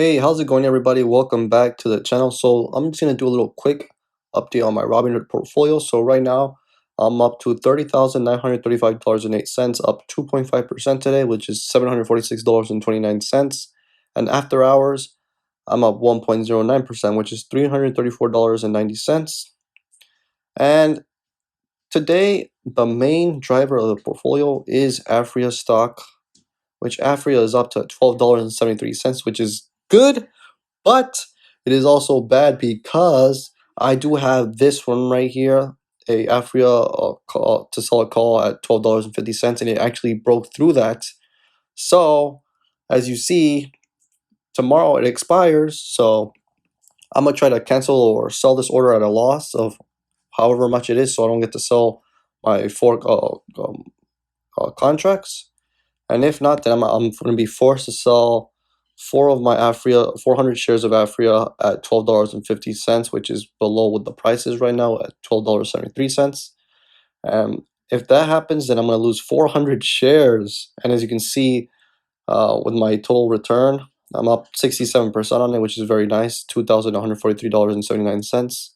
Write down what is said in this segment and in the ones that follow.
Hey, how's it going, everybody? Welcome back to the channel. So I'm just gonna do a little quick update on my Robinhood portfolio. So right now I'm up to $30,935.08, up 2.5% today, which is $746.29. And after hours, I'm up 1.09%, which is $334.90. And today, the main driver of the portfolio is Afria stock, which Afria is up to $12.73, which is good. But it is also bad because I do have this one right here, a Afria call, to sell a call at $12.50, and it actually broke through that. So, as you see, tomorrow it expires. So I'm gonna try to cancel or sell this order at a loss of however much it is, so I don't get to sell my four contracts. And if not, then I'm going to be forced to sell 400 shares of Afria at $12.50, which is below what the price is right now at $12.73. And if that happens, then I'm going to lose 400 shares. And as you can see, with my total return, I'm up 67% on it, which is very nice, $2,143.79,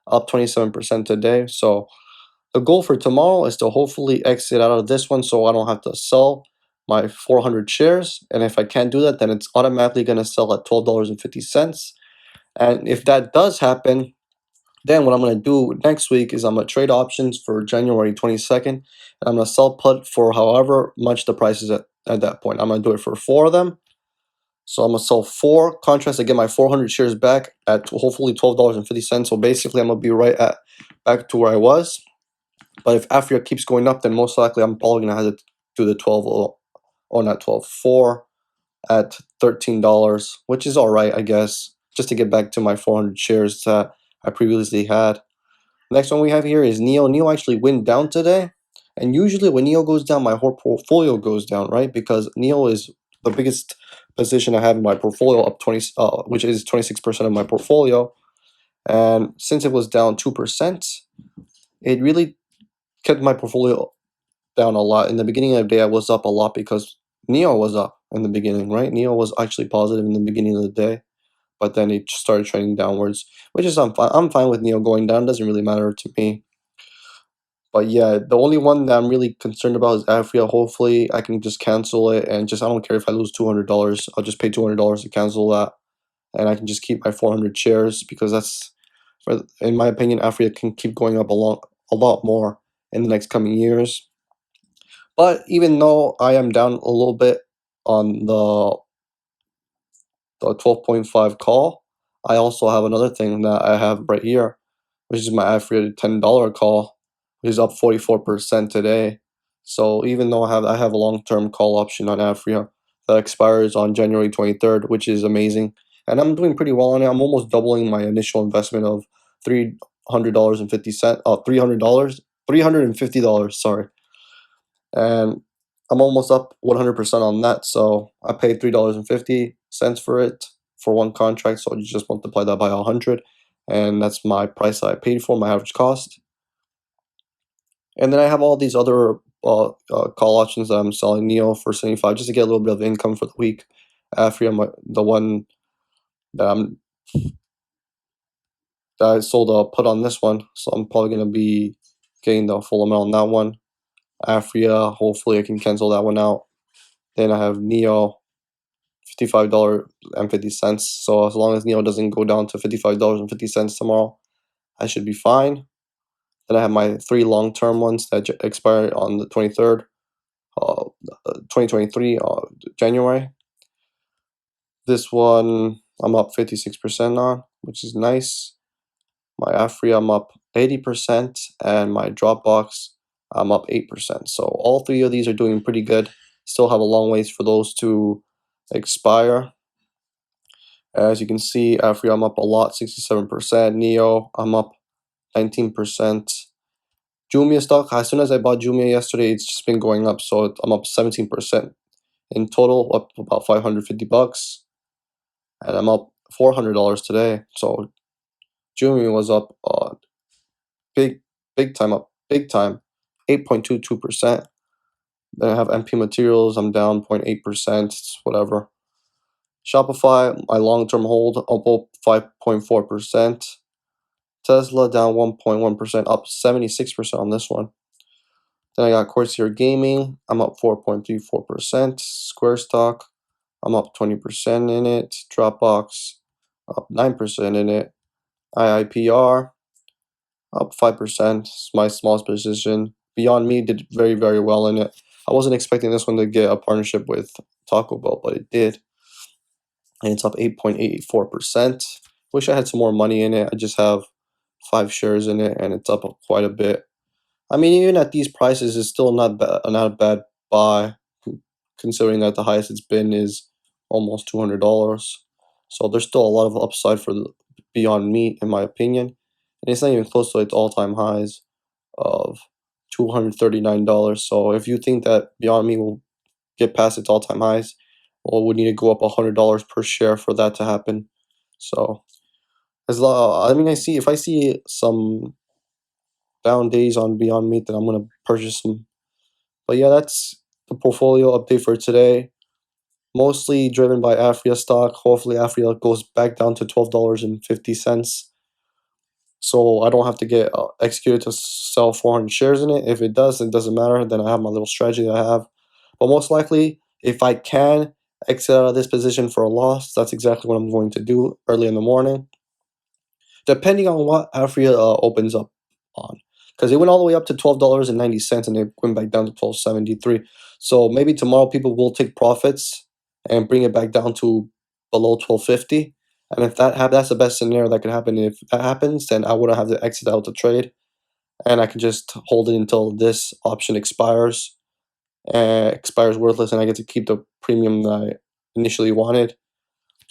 up 27% today. So the goal for tomorrow is to hopefully exit out of this one so I don't have to sell my 400 shares. And if I can't do that, then it's automatically going to sell at $12.50. And if that does happen, then what I'm going to do next week is I'm going to trade options for January 22nd. And I'm going to sell put for however much the price is at that point. I'm going to do it for 4 of them. So I'm going to sell 4 contracts to get my 400 shares back at hopefully $12.50. So basically I'm going to be back to where I was. But if Afria keeps going up, then most likely I'm probably gonna have to do the 12 or not 12, 4 at $13, which is all right, I guess, just to get back to my 400 shares that I previously had. Next one we have here is Neo. Neo actually went down today, and usually when Neo goes down, my whole portfolio goes down, right? Because Neo is the biggest position I have in my portfolio, up 20, which is 26% of my portfolio. And since it was down 2%, it really kept my portfolio down a lot. In the beginning of the day, I was up a lot because Neo was up in the beginning, right? Neo was actually positive in the beginning of the day, but then it started trending downwards, which is I'm fine. I'm fine with Neo going down. It doesn't really matter to me. But yeah, the only one that I'm really concerned about is Afria. Hopefully, I can just cancel it and just I don't care if I lose $200. I'll just pay $200 to cancel that, and I can just keep my 400 shares because that's, in my opinion, Afria can keep going up a lot more in the next coming years. But even though I am down a little bit on the 12.5 call, I also have another thing that I have right here, which is my Afria $10 call, which is up 44% today. So even though I have a long-term call option on Afria that expires on January 23rd, which is amazing, and I'm doing pretty well on it. I'm almost doubling my initial investment of $300.50. $350. Sorry. And I'm almost up 100% on that. So I paid $3.50 for it for one contract. So you just multiply that by 100, and that's my price that I paid for, my average cost. And then I have all these other call options that I'm selling Neo for 75 just to get a little bit of income for the week. After the one that I sold a put on this one, so I'm probably gonna be getting the full amount on that one. Afria, hopefully I can cancel that one out. Then I have Neo, $55.50. So as long as Neo doesn't go down to $55.50 tomorrow, I should be fine. Then I have my 3 long-term ones that expire on the 23rd, 2023, January. This one I'm up 56% on, which is nice. My Afria I'm up 80%, and my Dropbox I'm up 8%. So all 3 of these are doing pretty good. Still have a long ways for those to expire. As you can see, Afria I'm up a lot, 67%. Neo I'm up 19%. Jumia stock, as soon as I bought Jumia yesterday, it's just been going up, so I'm up 17%. In total, up about $550, and I'm up $400 today. So Jumia was up big time, up big time, 8.22%. Then I have MP Materials, I'm down 0.8%, whatever. Shopify, my long-term hold, up 5.4%. Tesla down 1.1%, up 76% on this one. Then I got Corsair Gaming, I'm up 4.34%. Square Stock, I'm up 20% in it. Dropbox, up 9% in it. IIPR, up 5%. My smallest position. Beyond Me did very, very well in it. I wasn't expecting this one to get a partnership with Taco Bell, but it did. And it's up 8.84%. Wish I had some more money in it. I just have 5 shares in it, and it's up quite a bit. I mean, even at these prices, it's still not a bad buy, considering that the highest it's been is almost $200. So there's still a lot of upside for the Beyond Meat, in my opinion, and it's not even close to its all-time highs of $239. So if you think that Beyond Meat will get past its all-time highs, well, we need to go up $100 per share for that to happen. So I mean, if I see some down days on Beyond Meat, then I'm gonna purchase some. But yeah, that's the portfolio update for today. Mostly driven by Afria stock. Hopefully, Afria goes back down to $12.50, so I don't have to get executed to sell 400 shares in it. If it does, it doesn't matter. Then I have my little strategy that I have. But most likely, if I can exit out of this position for a loss, that's exactly what I'm going to do early in the morning, depending on what Afria opens up on. Because it went all the way up to $12.90 and it went back down to $12.73. So maybe tomorrow people will take profits and bring it back down to below $12.50. And if that's the best scenario that could happen. If that happens, then I wouldn't have to exit out the trade, and I can just hold it until this option expires. Expires worthless, and I get to keep the premium that I initially wanted.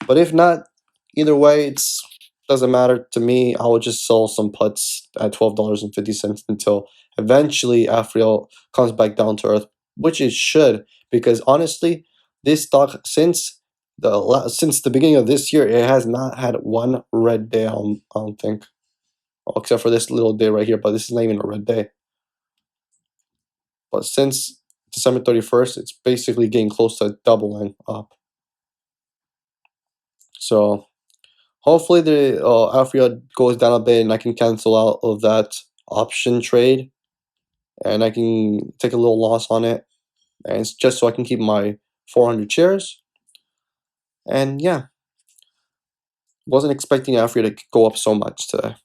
But if not, either way, it's doesn't matter to me. I will just sell some puts at $12.50 until eventually Afriel comes back down to earth, which it should, because honestly, this stock since the beginning of this year, it has not had one red day. I don't think, except for this little day right here. But this is not even a red day. But since December 31st, it's basically getting close to doubling up. So hopefully the Afria goes down a bit and I can cancel out of that option trade and I can take a little loss on it, and it's just so I can keep my 400 shares. And yeah, wasn't expecting Afria to go up so much today.